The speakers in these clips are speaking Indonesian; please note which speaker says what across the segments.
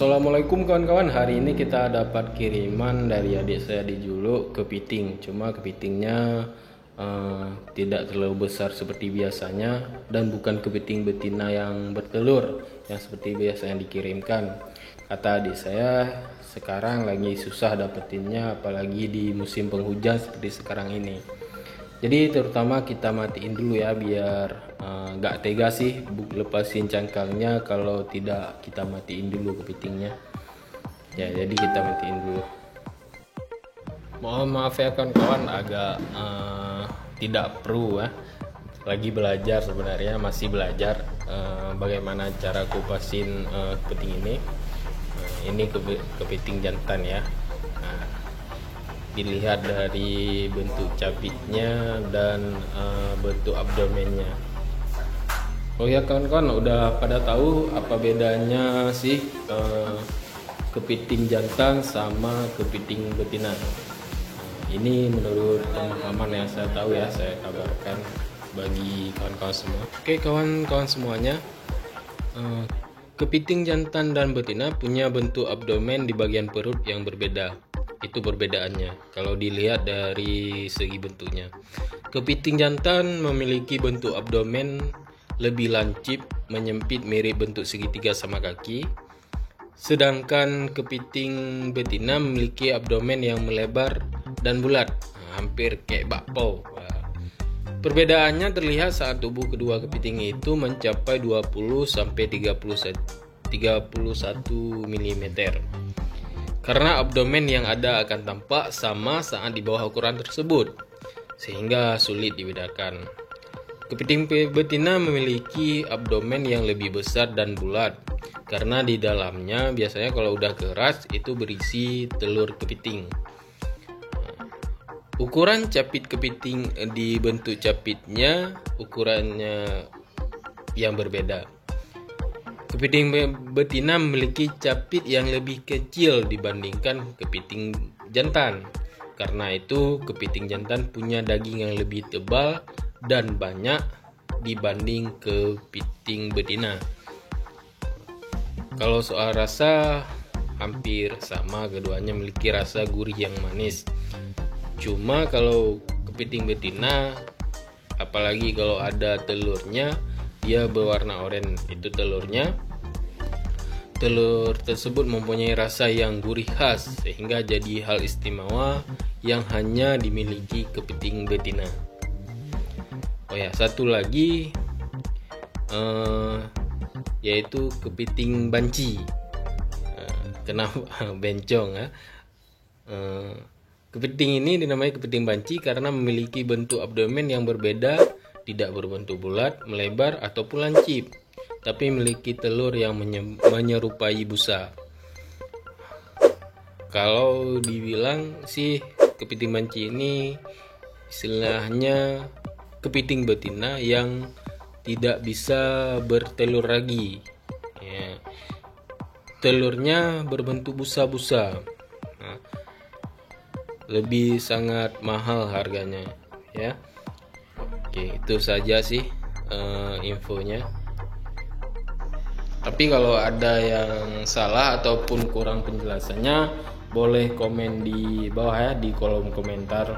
Speaker 1: Assalamualaikum kawan-kawan. Hari ini kita dapat kiriman dari adik saya di Juluk kepiting. Cuma kepitingnya tidak terlalu besar seperti biasanya dan bukan kepiting betina yang bertelur yang seperti biasanya dikirimkan. Kata adik saya, sekarang lagi susah dapetinnya, apalagi di musim penghujan seperti sekarang ini. Jadi terutama kita matiin dulu ya, biar gak tega sih lepasin cangkangnya kalau tidak kita matiin dulu kepitingnya ya. Jadi kita matiin dulu. Mohon maaf ya kawan-kawan, agak tidak perlu ya, lagi belajar sebenarnya, masih belajar bagaimana cara kupasin kepiting ini. Ini kepiting jantan ya. Dilihat dari bentuk capitnya dan bentuk abdomennya. Oh ya kawan-kawan, udah pada tahu apa bedanya sih kepiting jantan sama kepiting betina? Ini menurut pemahaman yang saya tahu ya, saya kabarkan bagi kawan-kawan semua. Oke kawan-kawan semuanya, kepiting jantan dan betina punya bentuk abdomen di bagian perut yang berbeda. Itu perbedaannya kalau dilihat dari segi bentuknya. Kepiting jantan memiliki bentuk abdomen lebih lancip, menyempit mirip bentuk segitiga sama kaki. Sedangkan kepiting betina memiliki abdomen yang melebar dan bulat, hampir kayak bakpao. Perbedaannya terlihat saat tubuh kedua kepiting itu mencapai 20 sampai 31 mm. Karena abdomen yang ada akan tampak sama saat di bawah ukuran tersebut, sehingga sulit dibedakan. Kepiting betina memiliki abdomen yang lebih besar dan bulat, karena di dalamnya biasanya kalau udah keras itu berisi telur kepiting. Ukuran capit kepiting di bentuk capitnya ukurannya yang berbeda. Kepiting betina memiliki capit yang lebih kecil dibandingkan kepiting jantan. Karena itu kepiting jantan punya daging yang lebih tebal dan banyak dibanding kepiting betina. Kalau soal rasa hampir sama, keduanya memiliki rasa gurih yang manis. Cuma kalau kepiting betina, apalagi kalau ada telurnya, dia berwarna oranye. Itu telurnya. Telur tersebut mempunyai rasa yang gurih khas, sehingga jadi hal istimewa yang hanya dimiliki kepiting betina. Oh ya, satu lagi yaitu kepiting banci. Kenapa bencong ya? Kepiting ini dinamai kepiting banci karena memiliki bentuk abdomen yang berbeda, tidak berbentuk bulat, melebar ataupun lancip, tapi memiliki telur yang menyerupai busa. Kalau dibilang sih kepiting banci ini istilahnya kepiting betina yang tidak bisa bertelur lagi ya. Telurnya berbentuk busa-busa. Lebih sangat mahal harganya ya. Oke, itu saja sih infonya. Tapi kalau ada yang salah ataupun kurang penjelasannya, boleh komen di bawah ya, di kolom komentar.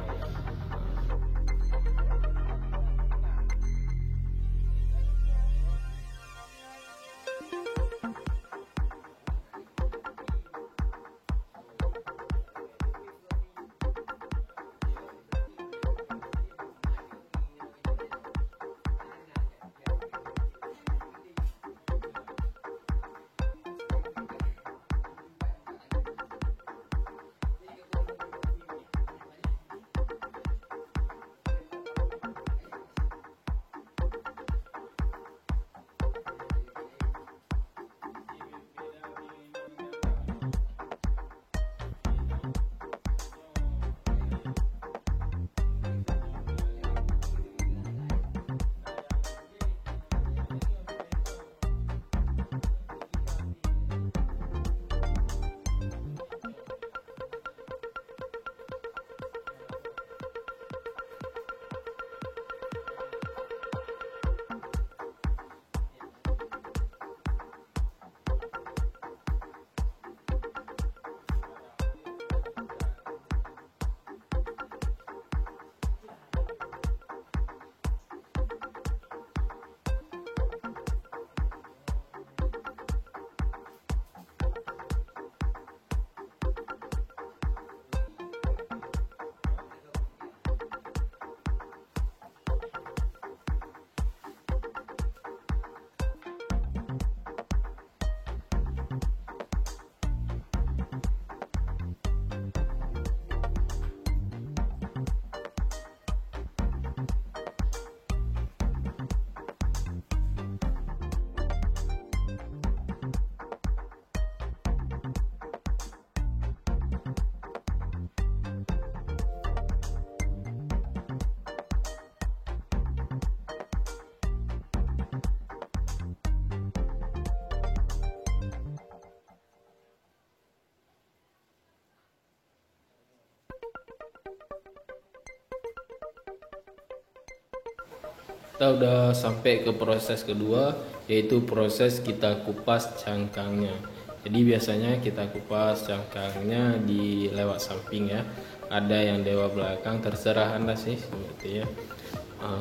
Speaker 1: kita udah sampai ke proses kedua, yaitu proses kita kupas cangkangnya. Jadi biasanya kita kupas cangkangnya di lewat samping ya, ada yang lewat belakang, terserah Anda sih seperti ya.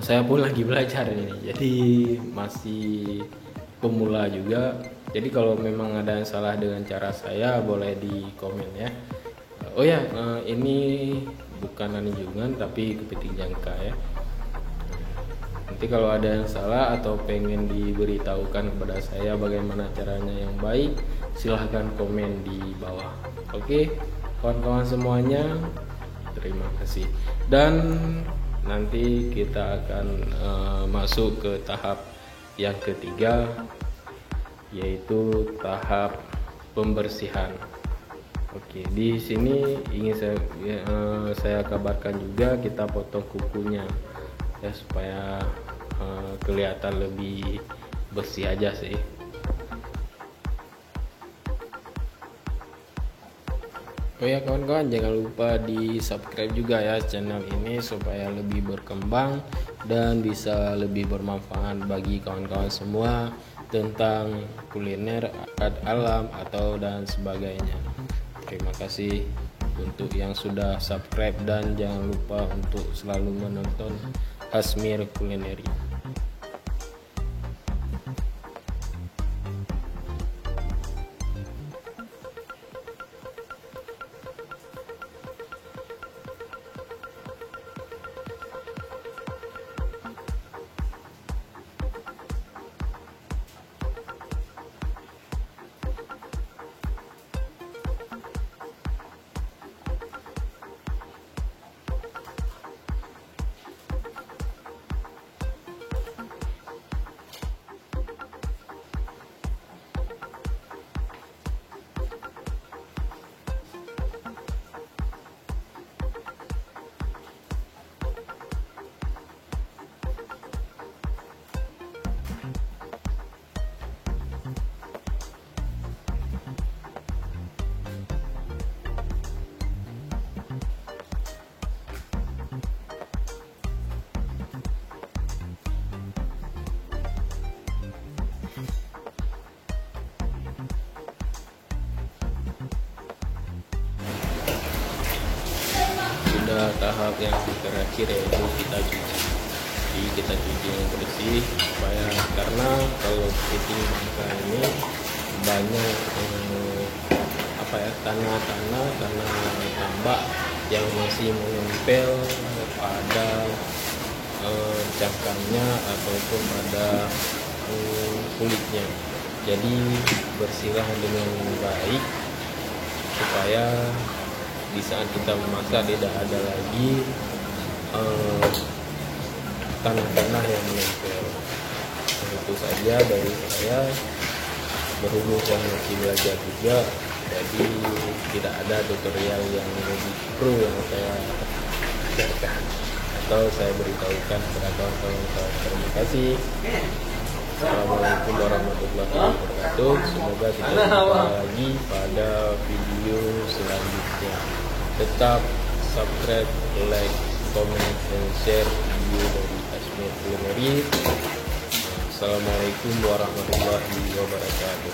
Speaker 1: Saya pun lagi belajar ini, jadi masih pemula juga. Jadi kalau memang ada yang salah dengan cara saya, boleh di komen ya. Oh ya, ini bukan anjungan tapi kepiting jangka ya. Nanti kalau ada yang salah atau pengen diberitahukan kepada saya bagaimana caranya yang baik, silahkan komen di bawah. Oke, kawan-kawan semuanya, terima kasih. Dan nanti kita akan masuk ke tahap yang ketiga, yaitu tahap pembersihan. Oke, di sini ingin saya kabarkan juga, kita potong kukunya ya supaya kelihatan lebih bersih aja sih. Oh ya kawan-kawan, jangan lupa di subscribe juga ya channel ini supaya lebih berkembang dan bisa lebih bermanfaat bagi kawan-kawan semua tentang kuliner, alam atau dan sebagainya. Terima kasih untuk yang sudah subscribe dan jangan lupa untuk selalu menonton Asmir Kulineri. Tahap yang terakhir yaitu kita cuci. Jadi kita cuci yang bersih supaya, karena kalau kepiting jangka ini banyak tanah tambak yang masih menempel pada cangkangnya ataupun pada kulitnya. Jadi bersihlah dengan baik supaya di saat kita memasak tidak ada lagi tanah-tanah yang menempel. Itu saja dari saya. Berhubung saya masih belajar juga, jadi tidak ada tutorial yang lebih pro yang saya ajarkan atau saya beritahukan kepada kawan-kawan. Terima kasih. Assalamualaikum warahmatullahi wabarakatuh. Semoga kita jumpa lagi pada video selanjutnya. Tetap subscribe, like, comment, dan share video dari Asmir Kulineri. Assalamualaikum warahmatullahi wabarakatuh.